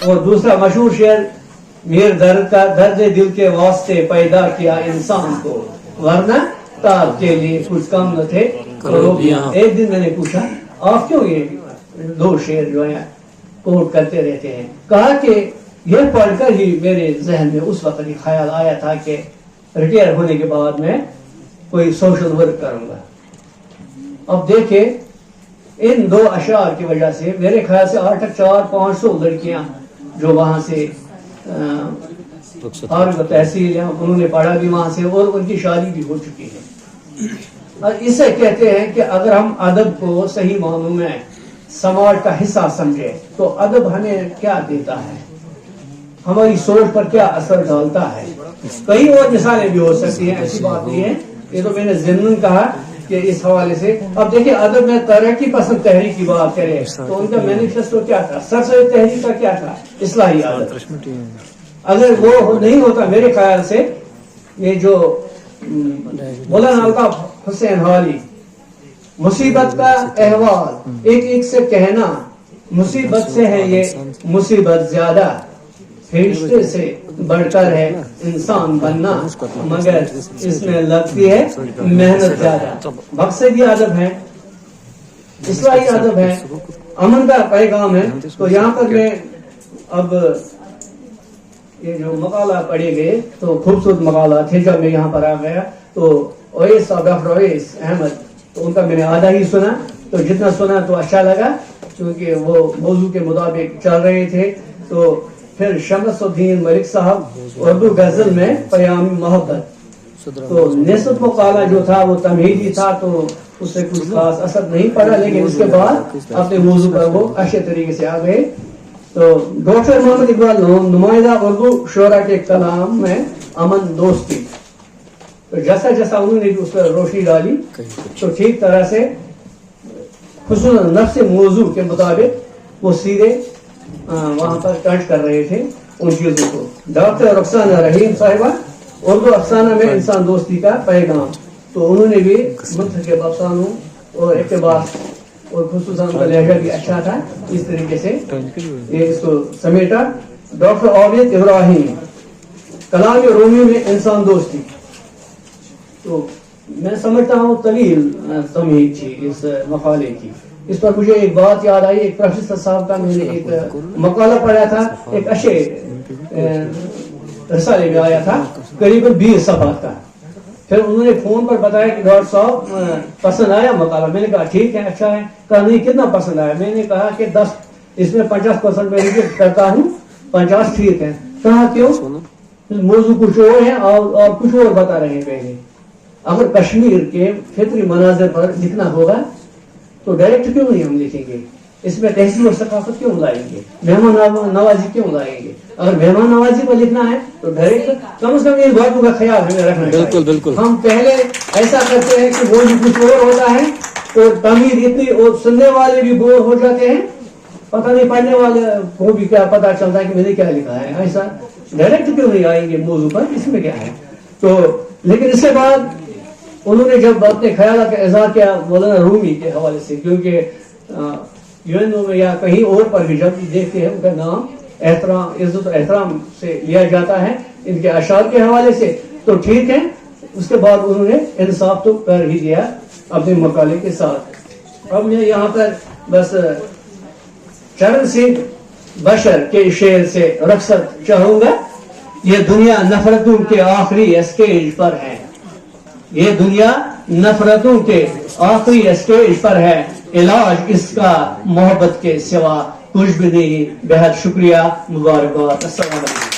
اور دوسرا مشہور شعر میر درد دل کے واسطے پیدا کیا انسان کو ورنہ تاب کے لیے کچھ کم نہ تھے ایک دن میں نے پوچھا آپ کیوں یہ دو شعر جو ہے کوٹ کرتے رہتے ہیں؟ کہا کہ یہ پڑھ کر ہی میرے ذہن میں اس وقت یہ خیال آیا تھا کہ ریٹائر ہونے کے بعد میں کوئی سوشل ورک کروں گا. اب دیکھیں ان دو اشعار کی وجہ سے میرے خیال سے 400-500 لڑکیاں جو وہاں سے تحصیل ہیں انہوں نے پڑھا بھی وہاں سے اور ان کی شادی بھی ہو چکی ہے. اور اسے کہتے ہیں کہ اگر ہم ادب کو صحیح معنوں میں سماج کا حصہ سمجھے تو ادب ہمیں کیا دیتا ہے، ہماری سوچ پر کیا اثر ڈالتا ہے. کئی اور مثالیں بھی ہو سکتی ہیں، ایسی بات نہیں ہے. یہ تو میں نے ضمن کہا کہ اس حوالے سے اب دیکھیں ادب میں ترقی پسند تحریک کی بات کرے تو ان کا مینیفیسٹو کیا تھا، سرسید تحریک کا کیا تھا، اصلاحی ادب. اگر وہ نہیں ہوتا میرے خیال سے یہ جو مولانا الطاف حسین حالی مصیبت کا احوال ایک ایک سے کہنا، مصیبت سے ہے یہ مصیبت زیادہ، فرشتے سے بڑھ کر ہے انسان بننا، مگر اس میں لگتی ہے محنت زیادہ. مقصدی ادب ہے، اصلاحی ادب ہے، امن کا پیغام ہے. تو یہاں پر میں اب یہ جو مقالہ پڑھے گئے تو خوبصورت مقالہ تھے. جب میں یہاں پر آ گیا تو اویس احمد تو ان کا میں نے آدھا ہی سنا، تو جتنا سنا تو اچھا لگا کیونکہ وہ موضوع کے مطابق چل رہے تھے. تو پھر شمس الدین ملک صاحب اردو غزل میں پیام محبت، تو نصف مقالہ جو تھا وہ تمہیدی تھا تو اس سے کچھ خاص اثر نہیں پڑا، لیکن اس کے بعد اپنے موضوع پر وہ اچھے طریقے سے آ گئے. تو ڈاکٹر محمد اقبال نمائندہ اردو شعراء کے کلام میں امن دوستی، تو جیسا جیسا انہوں نے اس پر روشنی ڈالی تو ٹھیک طرح سے خصوصاً نفس موضوع کے مطابق وہ سیدھے وہاں پر ٹچ کر رہے تھے ان چیزوں کو. ڈاکٹر رخسانہ رحیم صاحبہ اردو افسانہ میں انسان دوستی کا پیغام، تو انہوں نے بھی منتخب افسانوں اور اقتباس اور خصوصاً کا لہجہ بھی اچھا تھا، اس طریقے سے اس کو سمیٹا. ڈاکٹر عابد ابراہیم کلام رومی میں انسان دوستی، تو میں سمجھتا ہوں طویل تمہید تھی اس مقالے کی. اس پر مجھے ایک بات یاد آئی، ایک پروفیسر صاحب کا میں نے ایک مقالہ پڑھا تھا، ایک اچھے رسالے میں آیا تھا قریب 20 صفحات کا. پھر انہوں نے فون پر بتایا کہ ڈاکٹر صاحب پسند آیا مقالہ. میں نے کہا ٹھیک ہے اچھا ہے. کہا نہیں کتنا پسند آیا؟ میں نے کہا کہ 10 اس میں 50% میں ریجیکٹ کرتا ہوں، 50 ٹھیک ہے. کہا کیوں؟ موضوع کچھ اور ہے اور کچھ اور بتا رہے ہیں. پہلے اگر کشمیر کے فطری مناظر پر لکھنا ہوگا تو ڈائریکٹ کیوں نہیں ہم لکھیں گے؟ اس میں تہذیب اور ثقافت کیوں لائیں گے؟ مہمان نوازی کیوں لائیں گے؟ اگر مہمان نوازی پر لکھنا ہے تو ڈائریکٹ کم از کم ان باتوں کا خیال ہمیں رکھنا چاہیے. بالکل بالکل. ہم پہلے ایسا کرتے ہیں کہ وہ بھی کچھ اور ہوتا ہے اور تمہید اتنی اور سننے والے بھی بور ہو جاتے ہیں، پتہ نہیں پڑھنے والے کو بھی کیا پتہ چلتا ہے کہ میں نے کیا لکھا ہے. ایسا ڈائریکٹ کیوں نہیں آئیں گے موضوع پر؟ اس میں کیا ہے؟ تو لیکن اس کے بعد انہوں نے جب اپنے خیالات کا اظہار کیا مولانا رومی کے حوالے سے، کیونکہ یونو میں یا کہیں اور پر بھی جب دیکھتے ہیں ان کا نام احترام عزت و احترام سے لیا جاتا ہے ان کے اشعار کے حوالے سے، تو ٹھیک ہے. اس کے بعد انہوں نے انصاف تو کر ہی دیا اپنے مقالے کے ساتھ. اب میں یہاں پر بس چرن سنگھ بشر کے شعر سے رخصت چاہوں گا. یہ دنیا نفرتوں کے آخری اسٹیج پر ہے، یہ دنیا نفرتوں کے آخری اسٹیج پر ہے، علاج اس کا محبت کے سوا کچھ بھی نہیں. بہت شکریہ، مبارکباد. السلام علیکم.